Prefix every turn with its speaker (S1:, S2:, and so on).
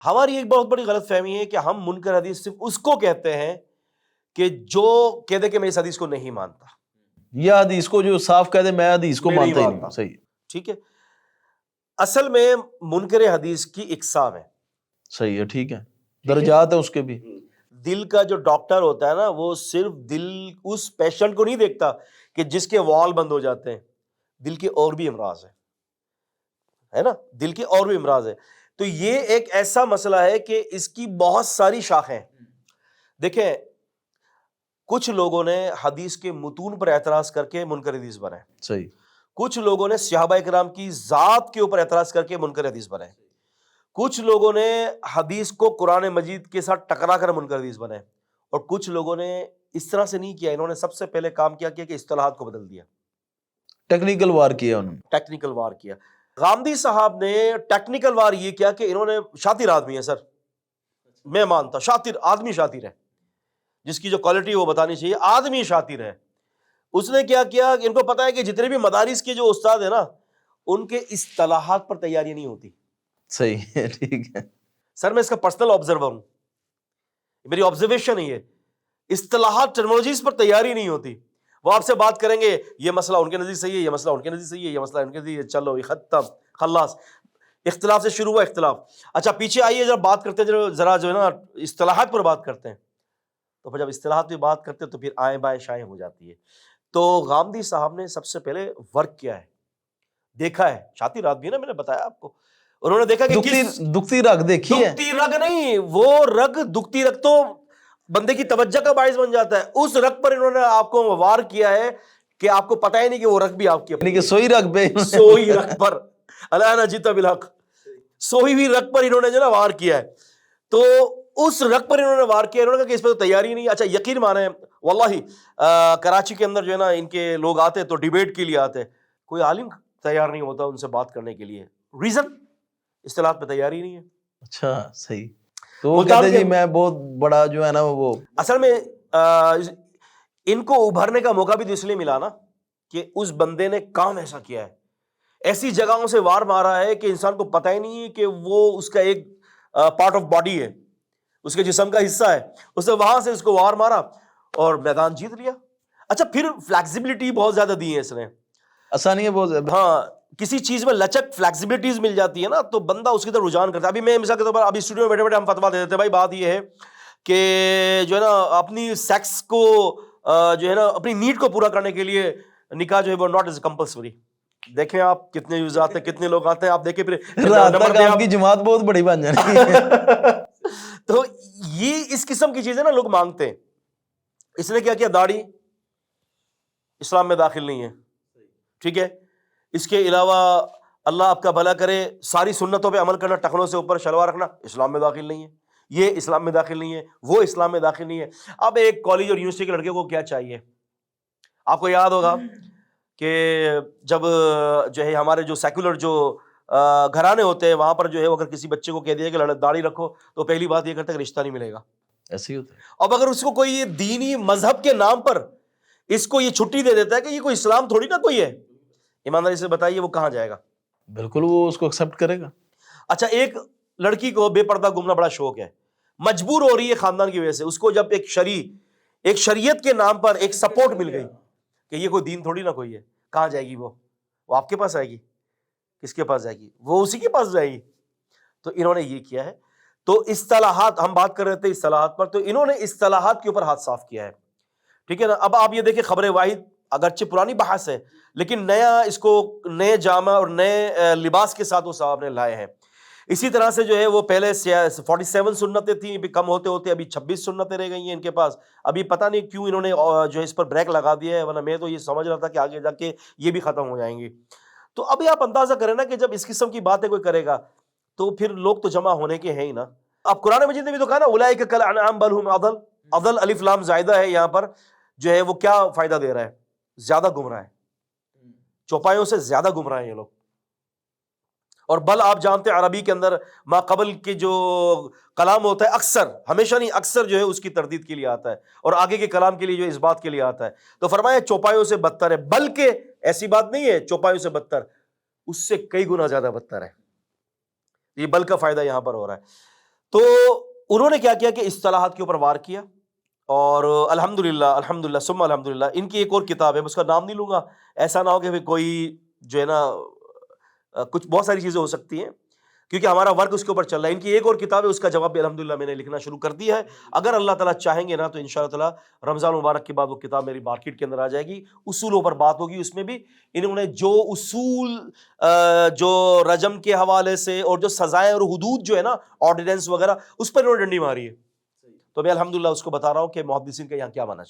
S1: ہماری ایک بہت بڑی غلط فہمی ہے کہ ہم منکر حدیث صرف اس کو کہتے ہیں کہ جو کہہ دے کہ میں اس حدیث کو نہیں مانتا،
S2: یا حدیث کو جو صاف کہہ دے میں حدیث کو
S1: میں نہیں
S2: مانتا ہی نہیں.
S1: مانتا.
S2: صحیح
S1: ٹھیک ہے، اصل میں منکر حدیث کی اقسام ہے.
S2: صحیح ہے، ٹھیک ہے، درجات ہیں اس کے بھی.
S1: دل کا جو ڈاکٹر ہوتا ہے نا، وہ صرف دل اس پیشنٹ کو نہیں دیکھتا کہ جس کے وال بند ہو جاتے ہیں، دل کے اور بھی امراض ہے نا، دل کے اور بھی امراض ہے. تو یہ ایک ایسا مسئلہ ہے کہ اس کی بہت ساری شاخیں. دیکھیں، کچھ لوگوں نے حدیث کے متون پر اعتراض کر کے منکر حدیث بنائے،
S2: صحیح.
S1: کچھ لوگوں نے صحابہ کرام کی ذات کے اوپر اعتراض کر کے منکر حدیث بنائے، کچھ لوگوں نے حدیث کو قرآن مجید کے ساتھ ٹکرا کر منکر حدیث بنائے، اور کچھ لوگوں نے اس طرح سے نہیں کیا. انہوں نے سب سے پہلے کام کیا کہ اصطلاحات کو بدل دیا،
S2: ٹیکنیکل وار کیا انہوں نے.
S1: ٹیکنیکل وار کیا. غامدی صاحب نے ٹیکنیکل وار یہ کیا کہ انہوں نے، شاطر آدمی ہے سر، میں مانتا شاطر آدمی، شاطر ہے، جس کی جو کوالٹی وہ بتانی چاہیے، آدمی شاطر ہے. اس نے کیا کیا کہ ان کو پتا ہے کہ جتنے بھی مدارس کے جو استاد ہیں نا، ان کے اصطلاحات پر تیاری نہیں ہوتی.
S2: صحیح ہے، ٹھیک ہے.
S1: سر میں اس کا پرسنل آبزرور ہوں، میری آبزرویشن ہے، یہ اصطلاحات ٹرمنالوجیز پر تیاری نہیں ہوتی. وہ آپ سے بات کریں گے، یہ مسئلہ ان کے نزدیک صحیح ہے، یہ مسئلہ ان کے نزدیک صحیح ہے، یہ مسئلہ ان کے نزدیک، چلو یہ ختم خلاص. اختلاف سے شروع ہوا اختلاف. اچھا پیچھے آئیے، جب بات کرتے ہیں ذرا جو ہے نا اصطلاحات پر بات کرتے ہیں، تو پھر جب اصطلاحات کی بات کرتے ہیں تو پھر آئیں بائیں شائیں ہو جاتی ہے. تو غامدی صاحب نے سب سے پہلے ورک کیا ہے، دیکھا ہے، شاطر آدمی ہے نا، میں نے بتایا آپ کو. انہوں نے دیکھا کہ
S2: دکھتی رگ دیکھی ہے.
S1: دکھتی رگ نہیں، وہ رگ، دکھتی رگ تو بندے کی توجہ کا باعث بن جاتا ہے. اس رگ پر انہوں نے آپ کو وار کیا ہے کہ آپ کو پتہ ہی نہیں کہ وہ رگ بھی آپ کی
S2: یعنی کہ سوئی رگ پہ،
S1: سوئی رگ پر الا نجیت بالحق، سوئی ہوئی رگ پر انہوں نے جو نا وار کیا ہے. تو اس رگ پر انہوں نے وار کیا، انہوں نے کہا کہ اس پہ تو تیاری نہیں. اچھا یقین مانیں واللہ کراچی کے اندر جو ہے نا ان کے لوگ آتے تو ڈیبیٹ کے لیے آتے، کوئی عالم تیار نہیں ہوتا ان سے بات کرنے کے لیے. ریزن اصطلاحات پہ تیاری نہیں ہے.
S2: اچھا صحیح. تو وہ کہتے جی میں بہت بڑا جو ہے نا وہ،
S1: اصل میں ان کو ابھرنے کا موقع بھی تو اس لیے ملا نا کہ اس بندے نے کام ایسا کیا ہے، ایسی جگہوں سے وار مارا ہے کہ انسان کو پتہ ہی نہیں ہے کہ وہ اس کا ایک پارٹ آف باڈی ہے، اس کے جسم کا حصہ ہے. اس نے وہاں سے اس کو وار مارا اور میدان جیت لیا. اچھا پھر فلیکسیبلٹی بہت زیادہ دی ہے اس نے،
S2: آسانی ہے بہت.
S1: ہاں کسی چیز میں لچک، فلیکسیبلٹیز مل جاتی ہے نا، تو بندہ اس کی طرف رجحان کرتا ہے. ابھی میں مثال کے طور پر ابھی اسٹوڈیو میں بیٹھے بیٹھے ہم فتویٰ دے دیتے ہیں، بھائی بات یہ ہے کہ جو ہے نا اپنی سیکس کو جو ہے نا اپنی نیڈ کو پورا کرنے کے لیے نکاح جو ہے وہ ناٹ از کمپلسری. دیکھیں آپ کتنے یوز آتے ہیں، کتنے لوگ آتے ہیں، آپ دیکھیں پھر
S2: رات تک آپ کی جماعت بہت بڑی بن جاتی ہے.
S1: تو یہ اس قسم کی چیزیں نا لوگ مانگتے ہیں. اس نے کیا کیا، داڑھی اسلام میں داخل نہیں ہے، ٹھیک ہے. اس کے علاوہ اللہ آپ کا بھلا کرے، ساری سنتوں پہ عمل کرنا، ٹخنوں سے اوپر شلوار رکھنا اسلام میں داخل نہیں ہے، یہ اسلام میں داخل نہیں ہے، وہ اسلام میں داخل نہیں ہے. اب ایک کالج اور یونیورسٹی کے لڑکے کو کیا چاہیے؟ آپ کو یاد ہوگا کہ جب جو ہے ہمارے جو سیکولر جو گھرانے ہوتے ہیں وہاں پر جو ہے اگر کسی بچے کو کہہ دیا کہ داڑھی رکھو تو پہلی بات یہ کرتا ہے کہ رشتہ نہیں ملے گا.
S2: ایسے ہی ہوتا ہے.
S1: اب اگر اس کو کوئی دینی مذہب کے نام پر اس کو یہ چھٹی دے دیتا ہے کہ یہ کوئی اسلام تھوڑی نا کوئی ہے، ایمانداری سے بتائیے وہ کہاں جائے گا؟
S2: بالکل وہ اس کو ایکسپٹ کرے گا.
S1: اچھا ایک لڑکی کو بے پردہ گھومنا بڑا شوق ہے، مجبور ہو رہی ہے خاندان کی وجہ سے، اس کو جب ایک شریعت کے نام پر ایک سپورٹ مل گئی کہ یہ کوئی دین تھوڑی نہ کوئی ہے، کہاں جائے گی؟ وہ آپ کے پاس آئے گی؟ کس کے پاس جائے گی؟ وہ اسی کے پاس جائے گی. تو انہوں نے یہ کیا ہے. تو اصطلاحات ہم بات کر رہے تھے اصطلاحات پر، تو انہوں نے اصطلاحات کے اوپر ہاتھ صاف کیا ہے، ٹھیک ہے نا. اب آپ یہ دیکھیں خبر واحد اگرچہ پرانی بحث ہے لیکن نیا اس کو نئے جامہ اور نئے لباس کے ساتھ وہ صاحب نے لائے ہیں. اسی طرح سے جو ہے وہ پہلے 47 سنتیں تھیں، ابھی کم ہوتے ہوتے ابھی 26 سنتیں رہ گئی ہیں ان کے پاس. ابھی پتہ نہیں کیوں انہوں نے جو ہے اس پر بریک لگا دیا ہے، ورنہ میں تو یہ سمجھ رہا تھا کہ آگے جا کے یہ بھی ختم ہو جائیں گی. تو ابھی آپ اندازہ کریں نا کہ جب اس قسم کی باتیں کوئی کرے گا تو پھر لوگ تو جمع ہونے کے ہیں ہی نا. اب قرآن مجید نے بھی تو کہا نا اولئک کالانعام بل هم اضل، اضل الف لام زائدہ ہے یہاں پر، جو ہے وہ کیا فائدہ دے رہا ہے؟ زیادہ گمراہ ہے، چوپایوں سے زیادہ گمراہ ہیں یہ لوگ. اور بل آپ جانتے ہیں عربی کے اندر ما قبل کے جو کلام ہوتا ہے اکثر، ہمیشہ نہیں اکثر جو ہے اس کی تردید کے لیے آتا ہے اور آگے کے کلام کے لیے جو اس بات کے لیے آتا ہے. تو فرمایا چوپایوں سے بدتر ہے، بلکہ ایسی بات نہیں ہے چوپایوں سے بدتر، اس سے کئی گنا زیادہ بدتر ہے. یہ بل کا فائدہ یہاں پر ہو رہا ہے. تو انہوں نے کیا کیا کہ اصطلاحات کے اوپر وار کیا، اور الحمدللہ ثم الحمدللہ ان کی ایک اور کتاب ہے، میں اس کا نام نہیں لوں گا، ایسا نہ ہو کہ کوئی جو ہے نا کچھ بہت ساری چیزیں ہو سکتی ہیں کیونکہ ہمارا ورک اس کے اوپر چل رہا ہے. ان کی ایک اور کتاب ہے، اس کا جواب بھی الحمدللہ میں نے لکھنا شروع کر دیا ہے. اگر اللہ تعالیٰ چاہیں گے نا تو انشاءاللہ تعالیٰ رمضان مبارک کے بعد وہ کتاب میری مارکیٹ کے اندر آ جائے گی. اصولوں پر بات ہوگی، اس میں بھی انہوں نے جو اصول جو رجم کے حوالے سے اور جو سزائیں اور حدود جو ہے نا آرڈیننس وغیرہ اس پر انہوں نے ڈنڈی ماری ہے. تو میں الحمدللہ اس کو بتا رہا ہوں کہ محدثین کا یہاں کیا مانا